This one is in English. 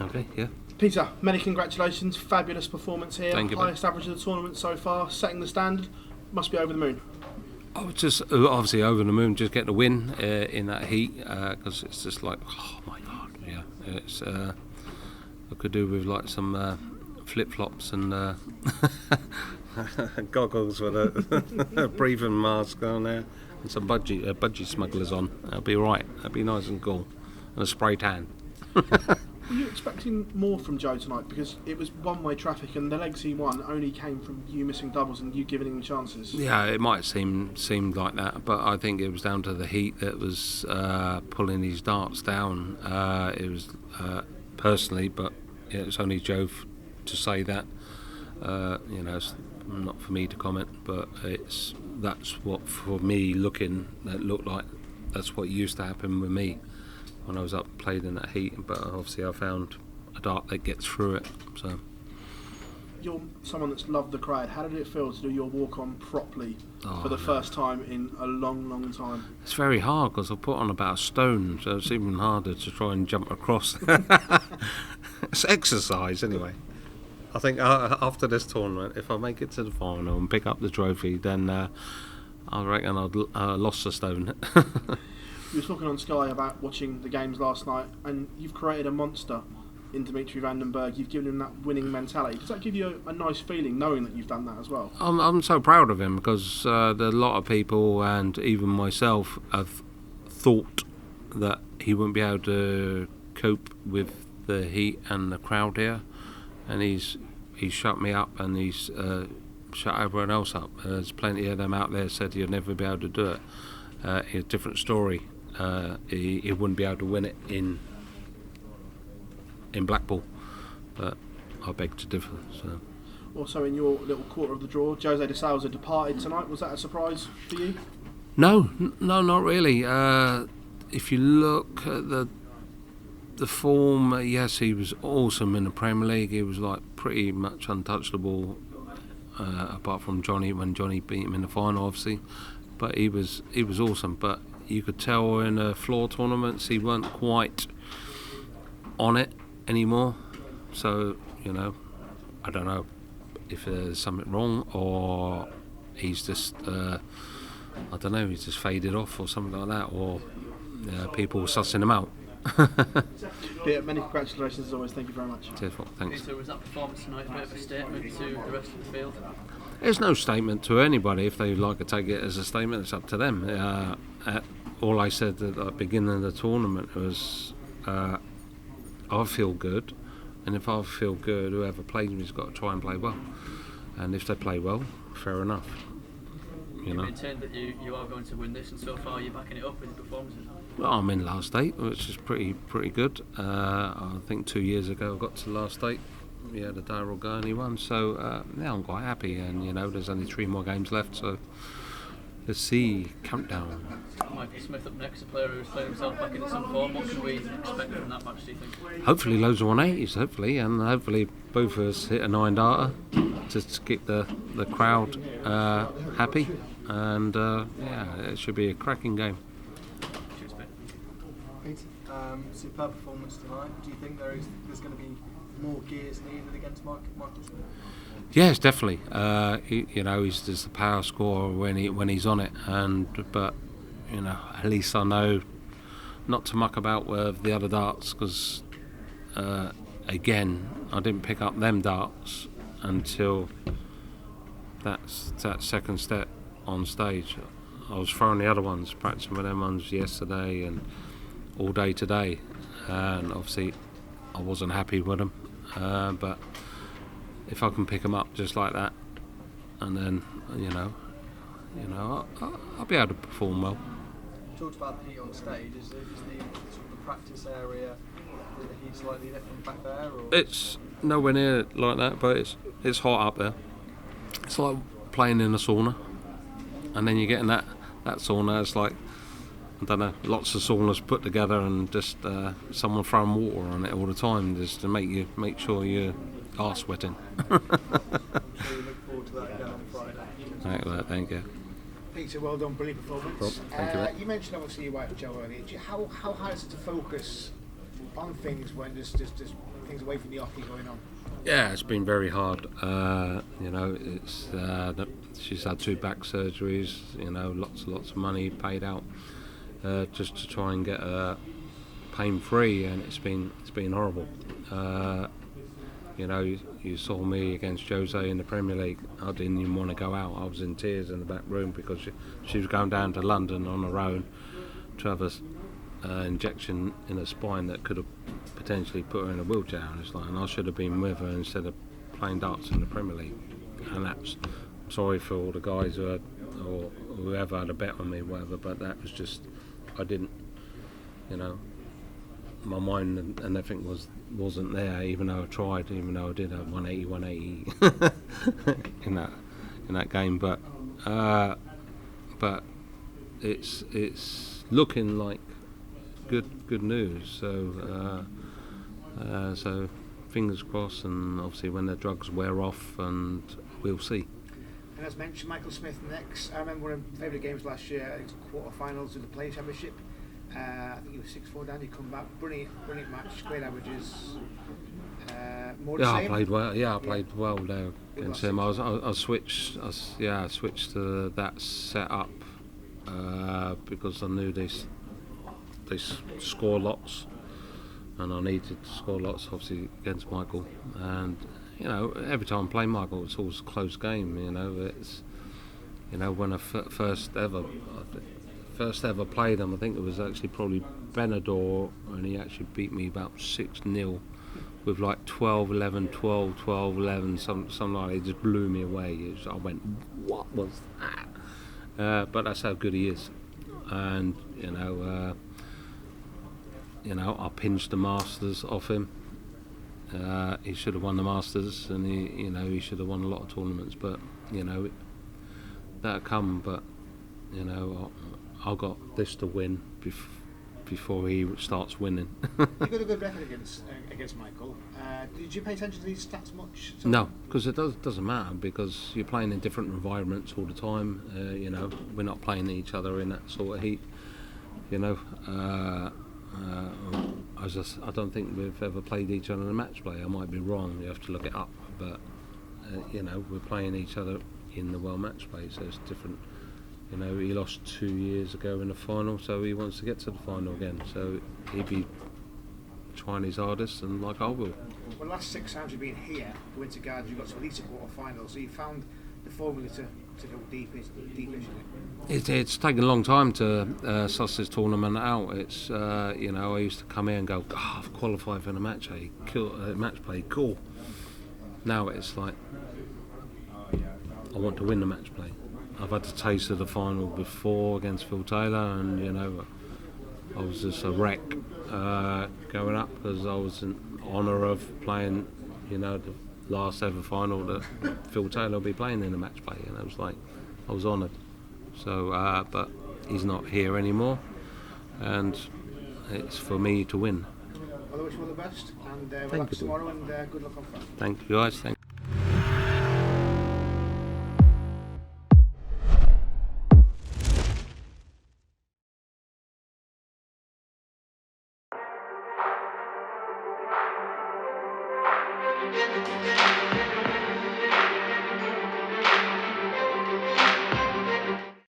Okay, yeah. Peter, many congratulations. Fabulous performance here. Thank you, Highest average of the tournament so far, setting the standard. Must be over the moon. I was just obviously over the moon, just getting a win in that heat, because it's just like, oh my god, yeah. It's I could do with like some flip flops and goggles with a breathing mask on there and some budgie smugglers on. That'll be right. That'll be nice and cool, and a spray tan. Were you expecting more from Joe tonight? Because it was one-way traffic, and the legs he won only came from you missing doubles and you giving him chances. Yeah, it might seem like that, but I think it was down to the heat that was pulling these darts down. It was personally, but yeah, it's only Joe to say that. It's not for me to comment, but that's what for me that looked like that's what used to happen with me when I was up played in that heat. But obviously I found a dart that gets through it. So you're someone that's loved the crowd. How did it feel to do your walk on properly for the first time in a long time? It's very hard because I put on about a stone, so it's even harder to try and jump across. It's exercise anyway. I think after this tournament, if I make it to the final and pick up the trophy, then I reckon I'd lost a stone. You were talking on Sky about watching the games last night, and you've created a monster in Dimitri Vandenberg. You've given him that winning mentality. Does that give you a nice feeling knowing that you've done that as well? I'm so proud of him because there are a lot of people and even myself have thought that he wouldn't be able to cope with the heat and the crowd here, and he's shut me up and he's shut everyone else up. There's plenty of them out there said he'd never be able to do it. It's a different story. He wouldn't be able to win it in Blackpool, but I beg to differ. So. Also, in your little quarter of the draw, Jose de Sousa departed tonight. Was that a surprise for you? No, not really. If you look at the form, yes, he was awesome in the Premier League. He was like pretty much untouchable, apart from Johnny when Johnny beat him in the final, obviously. But he was awesome. But you could tell in the floor tournaments he weren't quite on it anymore. So I don't know if there's something wrong or he's just he's just faded off or something like that, or people sussing him out. Peter, many congratulations as always. Thank you very much. Cheers, thanks. Peter, was that performance tonight a bit of a statement to the rest of the field? There's no statement to anybody. If they like to take it as a statement, it's up to them. All I said at the beginning of the tournament was I feel good, and if I feel good, whoever plays me has got to try and play well, and if they play well, fair enough. You maintained that you are going to win this, and so far you're backing it up with your performances. Well, I'm in last 8, which is pretty good. I think 2 years ago I got to last 8. Yeah, the Darrell Gurney one. So now I'm quite happy, and there's only 3 more games left. So let's see, countdown. Michael Smith up next, a player who's played himself back into some form. What can we expect from that match, do you think? Hopefully loads of 180s, and hopefully both of us hit a 9-darter just to keep the crowd happy, and it should be a cracking game. Cheers, Ben. Pete, superb performance tonight. Do you think there's going to be more gears needed against Michael Smith? Yes, definitely. He's just a power scorer when he's on it, but at least I know not to muck about with the other darts, because again, I didn't pick up them darts until that second step on stage. I was throwing the other ones, practicing with them ones yesterday and all day today, and obviously I wasn't happy with them. But if I can pick them up just like that, and then I'll be able to perform well. You talked about the heat on stage. Is the sort of the practice area, is the heat slightly different back there? Or? It's nowhere near like that, but it's hot up there. It's like playing in a sauna, and then you're getting that sauna. It's like, I don't know, lots of saunas put together, and just someone throwing water on it all the time, just to make sure you are sweating. So you look forward to that again on Friday. Thank you. Peter, well done, brilliant performance. Thank you, mate. You mentioned obviously your wife Joe earlier. How hard is it to focus on things when there's things away from the hockey going on? Yeah, it's been very hard. It's she's had 2 back surgeries. Lots of money paid out just to try and get her pain free, and it's been horrible. You saw me against Jose in the Premier League. I didn't even want to go out. I was in tears in the back room because she was going down to London on her own to have an injection in her spine that could have potentially put her in a wheelchair. And I should have been with her instead of playing darts in the Premier League. And that's sorry for all the guys who had, or whoever had a bet on me, whatever. But that was just I didn't. My mind and everything wasn't there, even though I tried, even though I did have 180 in that game, but it's looking like good news. So fingers crossed, and obviously when the drugs wear off, and we'll see. And as mentioned, Michael Smith next. I remember one of my favourite games last year. It was quarter-finals of the Players Championship. I think he was 6-4 down. He come back, brilliant match, great averages. More the Yeah, same? I played well. Yeah, I played well there against him. I switched to that setup because I knew they score lots, and I needed to score lots, obviously against Michael. And every time I play Michael, it's always a close game. It's when I first ever played him, I think it was actually probably Benidorm, and he actually beat me about 6-0 with like 12-11, 12-11, something like that. It just blew me away. I went, what was that? But that's how good he is. And I pinched the Masters off him. He should have won the Masters, and he should have won a lot of tournaments. But that'll come. But I got this to win before he starts winning. You got a good record against Michael. Did you pay attention to these stats much? No, because it doesn't matter, because you're playing in different environments all the time. We're not playing each other in that sort of heat. I don't think we've ever played each other in a match play. I might be wrong. You have to look it up, but we're playing each other in the World Match Play, so it's different. He lost 2 years ago in the final, so he wants to get to the final again. So he'd be trying his hardest, and like I will. Well, the last 6 times you've been here, the Winter Guards, you got to at least a quarter-final, so you found the formula to go deep, isn't it? It's taken a long time to suss this tournament out. It's I used to come here and go, I've qualified for the match play, cool. Now it's like, I want to win the match play. I've had a taste of the final before against Phil Taylor, and I was just a wreck going up, because I was in honour of playing the last ever final that Phil Taylor will be playing in the match play, and I was honoured. So but he's not here anymore, and it's for me to win. Well, I wish you all the best, and we'll Thank have you. tomorrow, and good luck on Friday. Thank you guys. Thank Thank you.